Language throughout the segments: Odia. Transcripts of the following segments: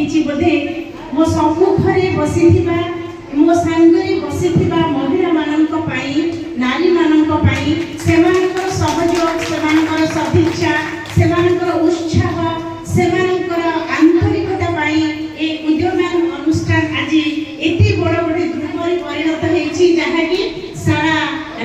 ହେଇଛି ବୋଧେ ମୋ ସମ୍ମୁଖରେ ବସିଥିବା ମୋ ସାଙ୍ଗରେ ବସିଥିବା ମହିଳାମାନଙ୍କ ପାଇଁ ନାରୀମାନଙ୍କ ପାଇଁ ସେମାନଙ୍କର ସହଯୋଗ ସେମାନଙ୍କର ସଦିଚ୍ଛା ସେମାନଙ୍କର ଉତ୍ସାହ ସେମାନଙ୍କର ଆନ୍ତରିକତା ପାଇଁ ଏ ଉଦୀୟମାନ ଅନୁଷ୍ଠାନ ଆଜି ଏତେ ବଡ଼ ଗୋଟେ ଧୂମରେ ପରିଣତ ହେଇଛି ଯାହାକି ସାରା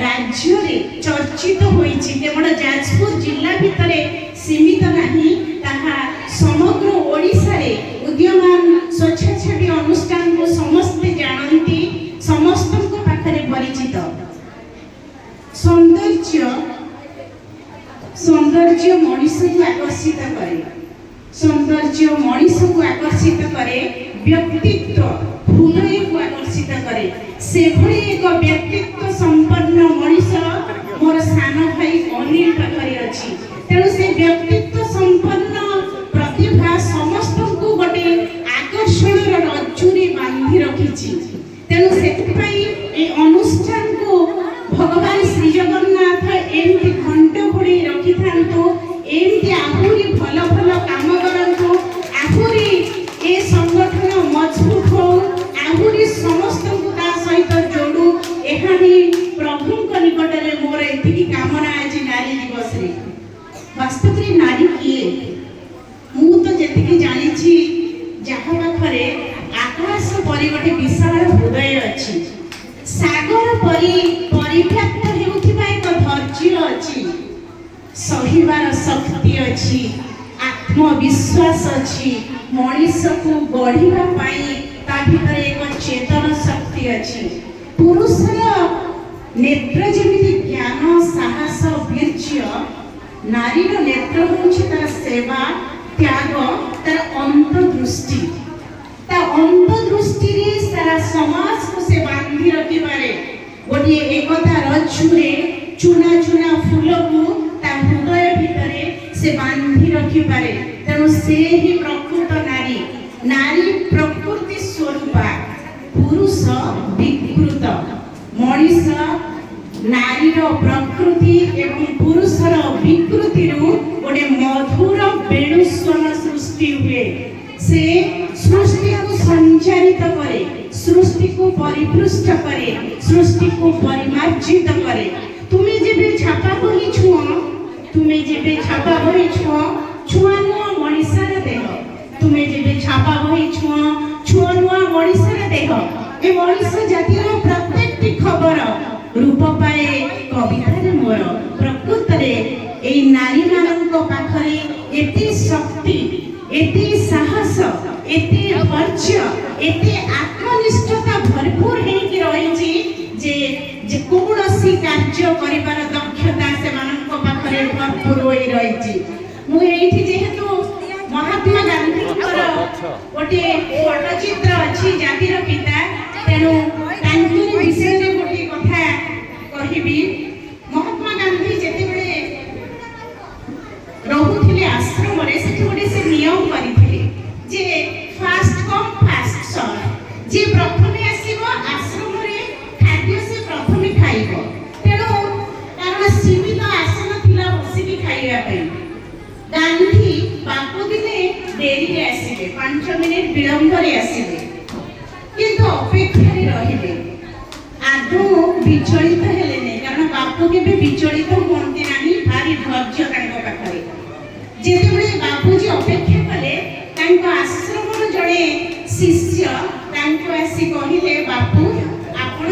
ରାଜ୍ୟରେ ଚର୍ଚ୍ଚିତ ହୋଇଛି। କେବଳ ଯାଜପୁର ଜିଲ୍ଲା ଭିତରେ ସୀମିତ ନାହିଁ, ତାହା ସମଗ୍ର ଓଡ଼ିଶାରେ ଉଦୀୟମାନ ସ୍ୱେଚ୍ଛାସେବୀ ଅନୁଷ୍ଠାନକୁ ସମସ୍ତେ ଜାଣନ୍ତି, ସମସ୍ତଙ୍କ ପାଖରେ ପରିଚିତ। ସୌନ୍ଦର୍ଯ୍ୟ ମଣିଷକୁ ଆକର୍ଷିତ କରେ, ସୌନ୍ଦର୍ଯ୍ୟ ମଣିଷକୁ ଆକର୍ଷିତ କରେ, ବ୍ୟକ୍ତିତ୍ୱ ହୃଦୟକୁ ଆକର୍ଷିତ କରେ। ସେଭଳି ଏକ ବ୍ୟକ୍ତିତ୍ୱ ସମ୍ପନ୍ନ ମଣିଷ ମୋର ସାନ ଭାଇ ଅନିଲ ପାଖରେ ଅଛି। ତେଣୁ ସେ ବ୍ୟକ୍ତିତ୍ୱ ସମ୍ପନ୍ନ ପ୍ରତିଭା ସମସ୍ତଙ୍କୁ ଗୋଟେ ଆକର୍ଷଣର ରଜ୍ଜୁରେ ବାନ୍ଧି ରଖିଛି। ତେଣୁ ସେଥିପାଇଁ ଏ ଅନୁଷ୍ଠାନକୁ ଭଗବାନ ଶ୍ରୀ ଜଗନ୍ନାଥ ଏମିତି ଘଣ୍ଟ ଘୋଡ଼େଇ ରଖିଥାନ୍ତୁ, ଏମିତି ଆହୁରି ଭଲ ଭଲ କାମ କରନ୍ତୁ, ଆହୁରି ଏ ସଂଗଠନ ମଜବୁତ ହଉ, ଆହୁରି ସମସ୍ତଙ୍କୁ ତା ସହିତ ଯୋଡ଼ୁ। ଏହା ହିଁ ପ୍ରଭୁଙ୍କ ନିକଟରେ ମୋର ଏତିକି କାମନା ଆଜି ନାରୀ ଦିବସରେ। ବାସ୍ତବରେ ନାରୀ କିଏ? ମୁଁ ତ ଯେତିକି ଜାଣିଛି, ଯାହା ପାଖରେ ଆକାଶ ପରି ଗୋଟେ ବିଶାଳ ହୃଦୟ ଅଛି, ସାଗର ପରି ପରିବ୍ୟାପ୍ତ ହେଉଥିବା ଏକ ଧୈର୍ଯ୍ୟ ଅଛି, ସହିବାର ଶକ୍ତି ଅଛି, ଆତ୍ମବିଶ୍ୱାସ ଅଛି, ମଣିଷକୁ ଗଢ଼ିବା ପାଇଁ ତା ଭିତରେ ଏକ ଚେତନ ଶକ୍ତି ଅଛି। ପୁରୁଷର ନେତ୍ର ଯେମିତି ଜ୍ଞାନ ସାହସ ବୀର୍ଯ୍ୟ, ନାରୀର ନେତ୍ର ହେଉଛି ତାର ସେବା ତ୍ୟାଗ, ତାର ଅନ୍ତର୍ଦୃଷ୍ଟି। ତା ଅନ୍ତର୍ଦୃଷ୍ଟିରେ ସାରା ସମାଜକୁ ସେ ବାନ୍ଧି ରଖିପାରେ। ଗୋଟିଏ ଏକତା ରଜ୍ଜୁରେ ଚୁନା ଚୁନା ଫୁଲକୁ ତା ହୃଦୟ ଭିତରେ ସେ ବାନ୍ଧି ରଖିପାରେ। ତେଣୁ ସେ ହିଁ ପ୍ରକୃତ ନାରୀ। ନାରୀ ପ୍ରକୃତି ସ୍ୱରୂପା, ପୁରୁଷ ବିକୃତ। ମଣିଷ ନାରୀର ପ୍ରକୃତି ଏବଂ ପୁରୁଷର ବିକୃତିରୁ ଗୋଟେ ମଧୁର ବେଣୁସ୍ୱନ ସୃଷ୍ଟି ହୁଏ। ସେ ସୃଷ୍ଟିକୁ ସଞ୍ଚାରିତ କରେ, ସୃଷ୍ଟିକୁ ପରିପୃଷ୍ଟ କରେ, ସୃଷ୍ଟିକୁ ପରିମାର୍ଜିତ କରେ। ତୁମେ ଯେବେ ଛାପା ବହି ଛୁଅଁ, ତୁମେ ଯେବେ ଛାପା ବହି ଛୁଅଁ, ଛୁଆଁ ନୁଆଁ ମଣିଷର ଦେହ। ତୁମେ ଯେବେ ଛାପା ବହି ଛୁଅଁ, ଛୁଆଁ ନୁଆଁ ମଣିଷର ଦେହ। ଏ ମଣିଷ ଜାତିର ପ୍ରତ୍ୟେକଟି ଖବର ରୂପ ପାଏ କବିତାରେ ମୋର। ପ୍ରକୃତରେ এই নারীମାନଙ୍କ ପାଖରେ ଏତେ ଶକ୍ତି, ଏତେ ସାହସ, ଏତେ ଧୈର୍ଯ୍ୟ, ଏତେ ଆତ୍ମନିଷ୍ଠତା ଭରପୁର ହେଇକି ରହିଛି ଯେ କୌଣସି କାର୍ଯ୍ୟ କରିବାର ଦକ୍ଷତା ସେମାନଙ୍କ ପାଖରେ ଭରପୁର ହୋଇ ରହିଛି। ମୁଁ ଏଇଠି ଯେହେତୁ ମହାତ୍ମା ଗାନ୍ଧୀଙ୍କର ଗୋଟିଏ ଫଟୋଚିତ୍ର ଅଛି ଜାତିର ପିତା, ତେଣୁ ତାଙ୍କରି ବିଷୟରେ ଗୋଟିଏ କଥା କହିବି। ମହାତ୍ମା ଗାନ୍ଧୀ ଯେତେବେଳେ ରହୁଥିଲେ ଆଶ୍ରମରେ, ସେଠି ଗୋଟେ ସେ ନିୟମ କରିଥିଲେ ଯେ ଫାଷ୍ଟ କମ୍ ଫାଷ୍ଟ ସର୍ଭ। ଯିଏ ପ୍ରଥମେ ଆସିବ ଆଶ୍ରମରେ ଖାଦ୍ୟ ସେ ପ୍ରଥମେ ଖାଇବ। ତେଣୁ କାରଣ ସୀମିତ ଆସନ ଥିଲା ବସିକି ଖାଇବା ପାଇଁ, ଗାନ୍ଧୀ ବାପ ଦିନେ ଡେରିରେ ଆସିବେ, 5 ମିନିଟ ବିଳମ୍ବରେ ଆସିବେ, କିନ୍ତୁ ଅପେକ୍ଷାରେ ରହିଲେ। ଆଦୌ ବିଚଳିତ ହେଲେନି, କାରଣ ବାପ କେବେ ବିଚଳିତ ହୁଅନ୍ତି ନାହିଁ, ଭାରି ଧୈର୍ଯ୍ୟ ତାଙ୍କ ପାଖରେ। ଯେତେବେଳେ ବାପୁଜୀ ଅପେକ୍ଷା କଲେ, ତାଙ୍କ ଆଶ୍ରମର ଜଣେ ଶିଷ୍ୟ ତାଙ୍କୁ ଆସି କହିଲେ, ବାପୁ ଆପଣ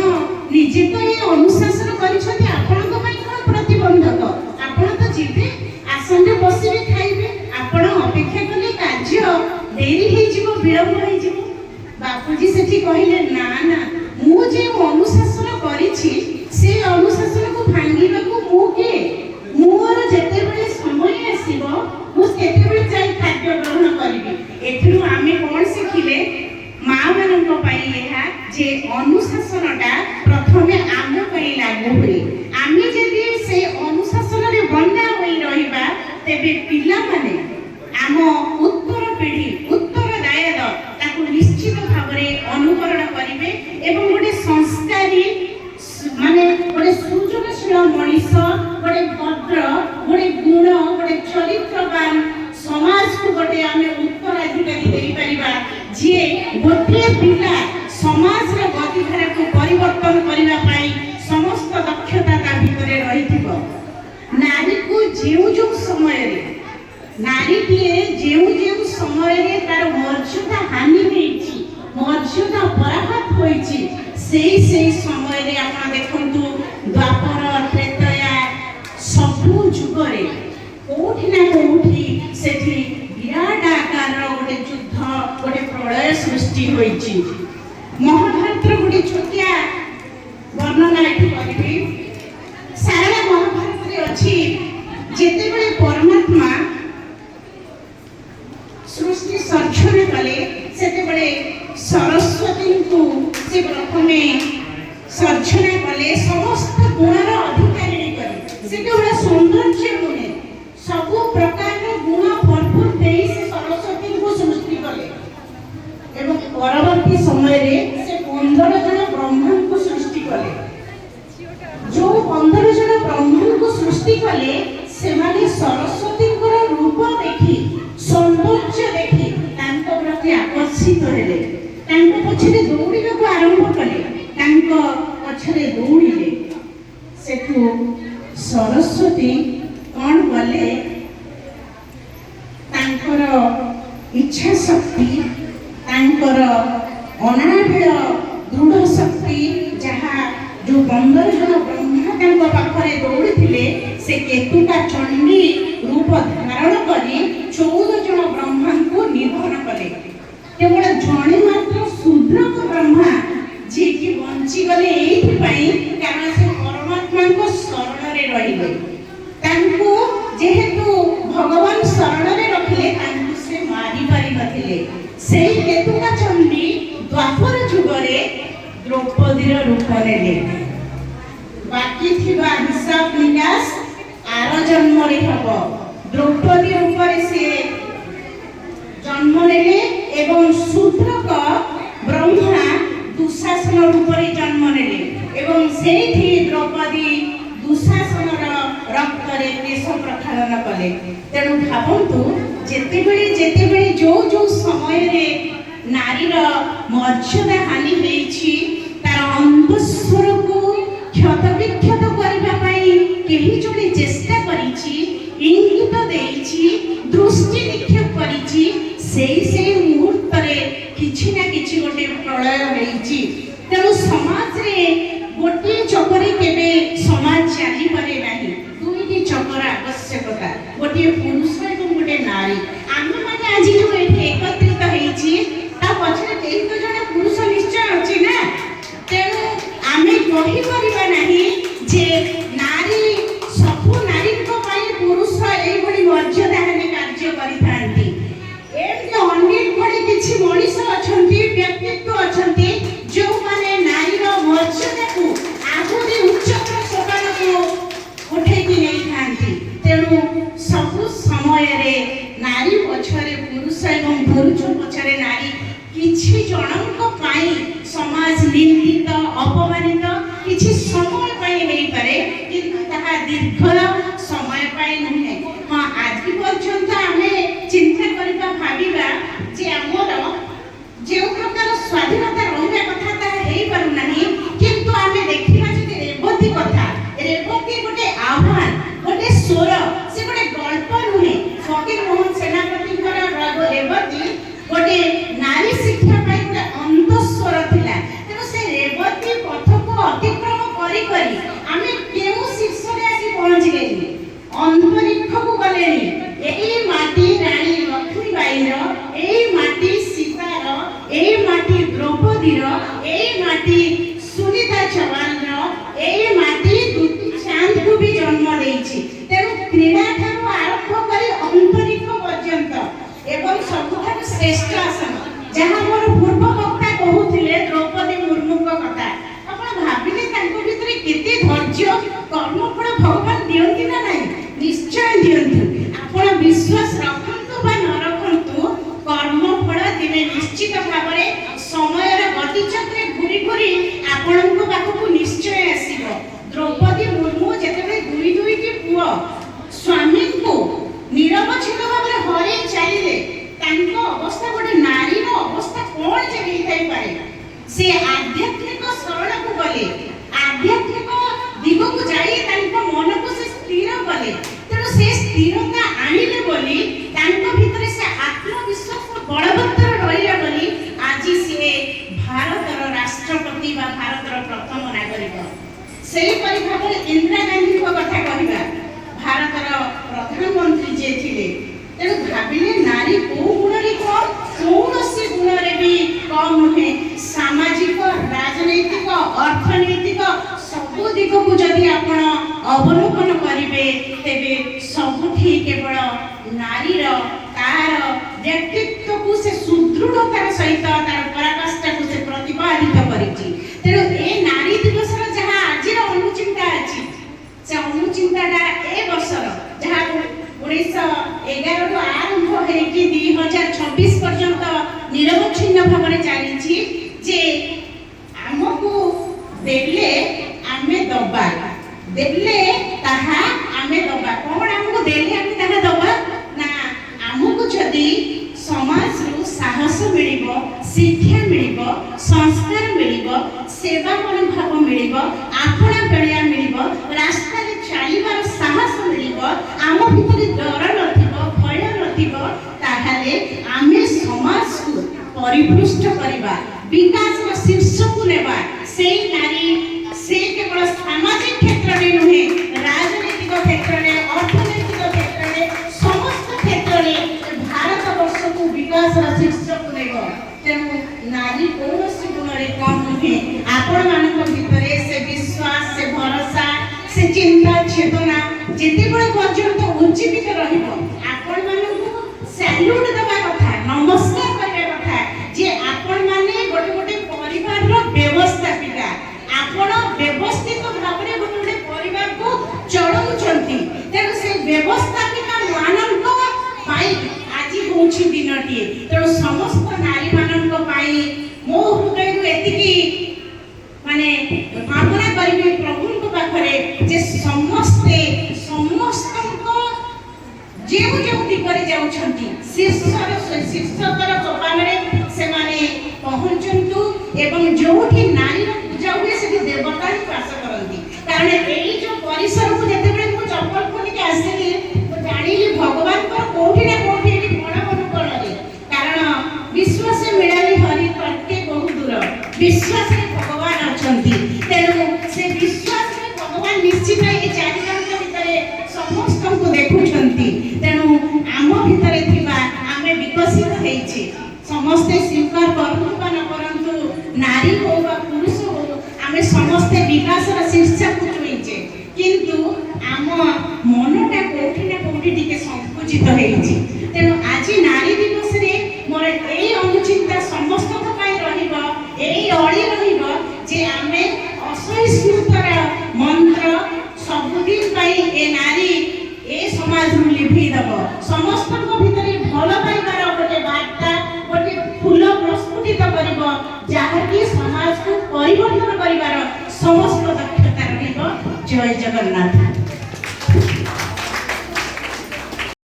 ନିଜେ ତ ଏ ଅନୁଶାସନ କରିଛନ୍ତି, ଆପଣଙ୍କ ପାଇଁ କ'ଣ ପ୍ରତିବନ୍ଧକ? ଆପଣ ତ ଯିବେ, ଆସନରେ ବସିବେ, ଖାଇବେ, ଆପଣ ଅପେକ୍ଷା କଲେ କାର୍ଯ୍ୟ ଡେରି ହେଇଯିବ, ବିଳମ୍ବ ହେଇଯିବ। ବାପୁଜୀ ସେଠି କହିଲେ, ନା ନା, ମୁଁ ଯେଉଁ ଅନୁଶାସନ କରିଛି ସେ ଅନୁଶାସନକୁ ଭାଙ୍ଗିବାକୁ ମୁଁ କିଏ? ମୋର ଯେତେବେଳେ ସମୟ ଆସିବ ମୁଁ ସେତେବେଳେ ଯାଇ ଖାଦ୍ୟ ଗ୍ରହଣ କରିବି। ଏଥିରୁ ଆମେ କ'ଣ ଶିଖିଲେ? ମା ମାନଙ୍କ ପାଇଁ ଏହା ଯେ ଅନୁଶାସନଟା ପ୍ରଥମେ ଆମ ପାଇଁ ଲାଗୁ ହୁଏ। ଆମେ ଯଦି ସେ ଅନୁଶାସନରେ ବନ୍ଧା ହୋଇ ରହିବା, ତେବେ ପିଲାମାନେ, ଆମ ଉତ୍ତର ପିଢ଼ି, ଉତ୍ତରଦାୟକ ତାକୁ ନିଶ୍ଚିତ ଭାବରେ ଅନୁକରଣ କରିବେ ଏବଂ ଗୋଟେ ସଂସ୍କାରୀ, ମାନେ ଗୋଟେ ସୃଜନଶୀଳ ମଣିଷ, ଗୋଟେ ଭଦ୍ର, ଗୋଟେ ଗୁଣ, ଗୋଟେ ଚରିତ୍ରବାନ ସମାଜକୁ ଗୋଟେ ଆମେ ଉତ୍ତରାଧିକାରୀ ଦେଇପାରିବା। ନାରୀଟିଏ ଯେଉଁ ସମୟରେ ତାର ମର୍ଯ୍ୟାଦା ହାନି ହେଇଛି, ମର୍ଯ୍ୟାଦା ପରାଘାତ ହୋଇଛି, ସେଇ ସମୟରେ ଆପଣ ଦେଖନ୍ତୁ ଦ୍ୱାପର ତ୍ରେତୟା ସବୁ ଯୁଗରେ କୋଉଠି ନା କୋଉଠି ସେଠି ବିରାଟ ଆକାରର ଗୋଟେ ଯୁଦ୍ଧ, ଗୋଟେ ପ୍ରଳୟ ସୃଷ୍ଟି ହୋଇଛି। ମହାଭାରତର ଗୋଟେ ଛୋଟିଆ ବର୍ଣ୍ଣନା ଏଠି କରିବି। ସାରା ମହାଭାରତରେ ଅଛି, ଯେତେବେଳେ ପରମାତ୍ମା ସୃଷ୍ଟି ସର୍ଜନା କଲେ ସେତେବେଳେ ସରସ୍ୱତୀଙ୍କୁ ସେ ପ୍ରଥମେ ସର୍ଜନା କଲେ ସମସ୍ତ ଗୁଣର ଅଧିକାରିଣୀ କରି। ସେ କେବଳ ସୌନ୍ଦର୍ଯ୍ୟ ନୁହେଁ, ସବୁ ପ୍ରକାରର ଗୁଣ ଭରପୁର ଦେଇ ସେ ସରସ୍ୱତୀଙ୍କୁ ସୃଷ୍ଟି କଲେ ଏବଂ ପରବର୍ତ୍ତୀ ସମୟରେ ସେ 15 ଜଣ ବ୍ରହ୍ମାଙ୍କୁ ସୃଷ୍ଟି କଲେ। ଯୋଉ 15 ଜଣ ବ୍ରହ୍ମାଙ୍କୁ ସୃଷ୍ଟି କଲେ ସେମାନେ ସରସ୍ୱତୀଙ୍କର ରୂପ ଦେଖି, ସୌନ୍ଦର୍ଯ୍ୟ ଦେଖି ତାଙ୍କ ପ୍ରତି ଆକର୍ଷିତ ହେଲେ, ତାଙ୍କ ପଛରେ ଦୌଡ଼ିବାକୁ ଆରମ୍ଭ କଲେ, ତାଙ୍କ ପଛରେ ଦୌଡ଼ିଲେ। ସେଠୁ ସରସ୍ୱତୀ କ'ଣ କଲେ, ତାଙ୍କର ଇଚ୍ଛା ଶକ୍ତି, ତାଙ୍କର ଅନାବିଳ ଦୃଢ଼ ଶକ୍ତି, ଯାହା ଯୋଉ 15 ଜଣ ବ୍ରହ୍ମା ତାଙ୍କ ପାଖରେ ଦୌଡ଼ିଥିଲେ, ସେ କେତୁଟା ଚଣ୍ଡୀ ରୂପ ଧାରଣ କରି 14 ଜଣ ବ୍ରହ୍ମାଙ୍କୁ ନିଧନ କଲେ। କେବଳ ଜଣେ ମାତ୍ର ଶୂଦ୍ରକ ବ୍ରହ୍ମା ଯିଏକି ବଞ୍ଚିଗଲେ ଏଇଥିପାଇଁ କାରଣ ସେ ପରମାତ୍ମାଙ୍କ ଶରଣରେ ରହିଲେ। ତାଙ୍କୁ ଯେହେତୁ ଭଗବାନ ଶରଣରେ ରଖିଲେ, ତାଙ୍କୁ ସେ ମାରିପାରି ନଥିଲେ। ସେଇ କେତୁଟା ଚଣ୍ଡୀ ଦ୍ୱାପର ଯୁଗରେ ଦ୍ରୌପଦୀର ରୂପ ନେଲେ। ବାକି ଥିବା ହିସାବ ନିକାଶ ଆର ଜନ୍ମରେ ହେବ। ଦ୍ରୌପଦୀ ରୂପରେ ସେ ଜନ୍ମ ନେଲେ ଏବଂ ଶୂଦ୍ରକ ବ୍ରହ୍ମା ଦୁଃଶାସନ ରୂପରେ ଜନ୍ମ ନେଲେ ଏବଂ ସେଇଠି ଦ୍ରୌପଦୀ ଦୁଃଶାସନର ରକ୍ତରେ କେଶ ପ୍ରକ୍ଷାଳନ କଲେ। ତେଣୁ ଭାବନ୍ତୁ, ଯେତେବେଳେ ଯୋଉ ସମୟରେ ନାରୀର ମର୍ଯ୍ୟାଦା ହାନି ହେଇଛି, ତାର ଅନ୍ତଃସ୍ୱରକୁ କ୍ଷତବିକ୍ଷତ କରିବା ପାଇଁ କେହି ଜଣେ ଚେଷ୍ଟା କରିଛି, ଇଙ୍ଗିତ ଦେଇଛି, ଦୃଷ୍ଟି ନିକ୍ଷେପ କରିଛି, ସେଇ ମୁହୂର୍ତ୍ତରେ କିଛି ନା କିଛି ଗୋଟେ ପ୍ରଳୟ ହେଇଛି। ତେଣୁ ସମାଜରେ ଗୋଟିଏ ଚକରେ କେବେ ସମାଜ ଚାଲିପାରେ ନାହିଁ। ଦୁଇଟି ଚକର ଆବଶ୍ୟକତା, ଗୋଟିଏ ପୁରୁଷ ଏବଂ ଗୋଟେ ନାରୀ। ଆମେମାନେ ଆଜି ଯୋଉ ଏଠି ଏକତ୍ରିତ ହେଇଛି, ତା ପଛରେ କେହି ତ ଜଣେ ପୁରୁଷ ନିଶ୍ଚୟ ଅଛି ନା। ତେଣୁ ଆମେ କହିପାରିବା ନାହିଁ ଯେ ନାରୀ, ସବୁ ନାରୀଙ୍କ ପାଇଁ ପୁରୁଷ ଏଇଭଳି ମର୍ଯ୍ୟାଦାହାନି କାର୍ଯ୍ୟ କରିଥାନ୍ତି। ଏମିତି ଅନେକ ଭଳି କିଛି ମଣିଷ ଅଛନ୍ତି, ବ୍ୟକ୍ତିତ୍ୱ ଅଛନ୍ତି, ଯେଉଁମାନେ ନାରୀର ମର୍ଯ୍ୟାଦାକୁ ଆହୁରି ଉଚ୍ଚତର ସୋପାନକୁ ଉଠେଇକି ନେଇଥାନ୍ତି। ତେଣୁ ସବୁ ସମୟରେ ନାରୀ ପଛରେ ପୁରୁଷ ଏବଂ ପୁରୁଷ ପଛରେ ନାରୀ କିଛି ଜଣଙ୍କ ପାଇଁ ସମାଜ ନିନ୍ଦିତ, ଅପମାନିତ କିଛି ସମୟ ପାଇଁ ହେଇପାରେ, କିନ୍ତୁ ତାହା ଦୀର୍ଘ ସମୟ ପାଇଁ ନୁହେଁ। ହଁ, ଆଜି ପର୍ଯ୍ୟନ୍ତ ଆମେ ଚିନ୍ତା କରିବା, ଭାବିବା ଯେ ଆମର ଯେଉଁ ପ୍ରକାର ସ୍ୱାଧୀନତା ରହିବା କଥା ତାହା ହେଇପାରୁନାହିଁ। କିନ୍ତୁ ଆମେ ଦେଖିବା ଯଦି ରେବତୀ କଥା, ରେବତୀ ଗୋଟେ ଆହ୍ୱାନ, ଗୋଟେ ସ୍ୱର, ସେ ଗୋଟେ ଗଳ୍ପ ନୁହେଁ। ଫକୀର ମୋହନ ସେନାପତିଙ୍କର ରେବତୀ ଗୋଟେ ନାରୀ ଶିକ୍ଷା ପାଇଁ ଗୋଟେ ଅନ୍ତଃସ୍ୱର ଥିଲା। ତେଣୁ ସେ ରେବତୀ ପଥକୁ ଅତିକ୍ରମ କରି କରି ଆମେ କେଉଁ ଶୀର୍ଷରେ ଆସି ପହଞ୍ଚିଲେଣି, ଅନ୍ତରୀକ୍ଷକୁ ଗଲେଣି। ଏଇ ମାଟି ରାଣୀ ଲକ୍ଷ୍ମୀବାଈର, ଏଇ ମାଟି ସୀତାର, ଏଇ ମାଟି ଦ୍ରୌପଦୀର, ଏଇ ମାଟି ସୁନିତା ଚୌହାନର, ଏଇ ମାଟି ଦୁତି ଚାନ୍ଦକୁ ବି ଜନ୍ମ ଦେଇଛି। ତେଣୁ କ୍ରୀଡ଼ା ଠାରୁ ଆରମ୍ଭ କରି ଅନ୍ତରୀକ୍ଷ ପର୍ଯ୍ୟନ୍ତ ଏବଂ ସବୁଠାରୁ ଶ୍ରେଷ୍ଠ ଆସନ, ଯାହା ମୋର ପୂର୍ବ ବକ୍ତା କହୁଥିଲେ ଦ୍ରୌପଦୀ ମୁର୍ମୁଙ୍କ କଥା। ଆପଣ ଭାବିଲେ ତାଙ୍କ ଭିତରେ କେତେ ଧୈର୍ଯ୍ୟ, କର୍ମଫଳ ଭଗବାନ ଦିଅନ୍ତି ନା ନାହିଁ? ନିଶ୍ଚୟ ଦିଅନ୍ତୁ। ଆପଣ ବିଶ୍ୱାସ ରଖନ୍ତୁ ବା ନ ରଖନ୍ତୁ, କର୍ମଫଳ ଦିନେ ନିଶ୍ଚିତ ଭାବରେ ସମୟର ଗତିଚକ୍ରେ ଘୁରି ଘୁରି ଆପଣଙ୍କ ପାଖକୁ ନିଶ୍ଚୟ ଆସିବ। ଦ୍ରୌପଦୀ ମୁର୍ମୁ ଯେତେବେଳେ ଦୁଇଟି ପୁଅ ସ୍ୱାମୀଙ୍କୁ ନିରବଚ୍ଛିନ୍ନ ଭାବରେ ହରେଇ ଚାଲିଲେ, ତାଙ୍କ ଅବସ୍ଥା, ଗୋଟେ ନାରୀର ଅବସ୍ଥା କ'ଣ ଯେ ହେଇଥାଇପାରେ? ସେ ଆଧ୍ୟାତ୍ମିକ ଶରଣକୁ ଗଲେ, ଆଧ୍ୟାତ୍ମିକ ଦିଗକୁ ଯାଇ ତାଙ୍କ ମନକୁ ସେ ସ୍ଥିର କଲେ। ତେଣୁ ସେ ସ୍ଥିରତା ଆଣିଲେ ବୋଲି बोली तांको भितरे से आत्मविश्वास बलवत्तर रहिला बोली आज से भारतर राष्ट्रपति बा भारतर प्रथम नागरिक सेही परि भाबरे इंदिरा गांधी को कथा कहिबा भारतर प्रधानमंत्री जे थिले तेणु भाविले नारी को गुणरे कौन से गुणरे भी कम नुहे सामाजिक राजनैतिक अर्थनैतिक सबु दिग को जदि आपण अवलोकन करिवे तेबे सबुठी केवल नारीर तार व्यक्तित्व को से सुदृढ़तार सहित तार पराकाष्ठा को से प्रतिपादित करिछि तेणु ए नारी दिवस जहाँ आज अनुचिंता अछि से अनुचिंताटा ए वर्षर जहाँ 1911 आरंभ होइकि 2026 पर्यंत निरवच्छिन्न भाव चली जे आमको देले आमे दबा देले ताहा आमे दबा कौन आमको देले आमे ताहा दबा ना आमको जदि समाज रु साहस मिलिबो शिक्षा मिलिबो संस्कार मिलिबो सेवा मनोभाव मिलिबो आपणा बेलिया मिलिबो रास्ता रे चलिबार साहस मिलिबो आम भितरे डर नथिबो भय नथिबो ताहाले आमे समाज को परिपुष्ट करिबा विकास रो शीर्ष को लेबा से नारी से केवल सामाजिक क्षेत्र रे नुहे राजनीतिक क्षेत्र रे अर्थनैतिक क्षेत्र रे समस्त क्षेत्र रे भारत वर्ष को विकास रो शीर्ष को लेबो तेणु नारी कौन गुण कम नुहे आपण मान भितर से विश्वास से भरोसा से चिंता चेतना जिते पर्यंत उज्जीवित आपण मान सैल्यूट देवा कथा नमस्कार करबा कथा जे आपण माने गोटे गोटे परिवार रो व्यवस्थापिका आपण व्यवस्थित भाव रे गोटे गोटे परिवार को चलाउछंती तेणु से व्यवस्थापिका मानन को पाई आज होछि दिनटी तेणु समस्त नारी मानन को पाई मो हृदय रु एतिकी माने कामना करिबे प्रभु को पाखरे जे समस्ते समस्तको जेउ जेउ दिगरे जाउछंती शीर्षतर सोपान रे से माने पहुंचंतु एवं जोठी नारी रो पूजा हुए से देवता ही वास करंती कारण एई जो परिसर को जते बेले मु चप्पल खोली के आसीली मु जानिली भगवान को कोठी ना कोठी एटी बड़ा मन करले कारण विश्वास मिलाली हरि प्रत्येक बहुत दूर विश्वास रे भगवान अछंती तेनु से विश्वास रे भगवान निश्चित ए चारि जन भितरे समस्त को देखुछंती तेनु आम भितरे थिबा आमे विकसित हेछि समस्त स्वीकार करंतु बा न करंतु नारी हो बा पुरुष हो आमे समस्त विकास रा शीर्ष को चुइचे किंतु आम मनटा कोठी ना कोठी टिके संकुचित हेछि तेनु आज नारी दिवस रे मोर एई अनुचिंता समस्त को पाई रहिबो एई अळी रहिबो जे आमे असहिष्णुतार मंत्र सबुदिन पाई ए नारी ए समाज रु लिभि दबो समस्त को भितरे भलो पाइबार गोटे वार्ता गोटे फूल प्रस्फुटित करिबो जहाँ की समाज को परिवर्तन करिबार समस्त दक्षता रहिबो जय जगन्नाथ।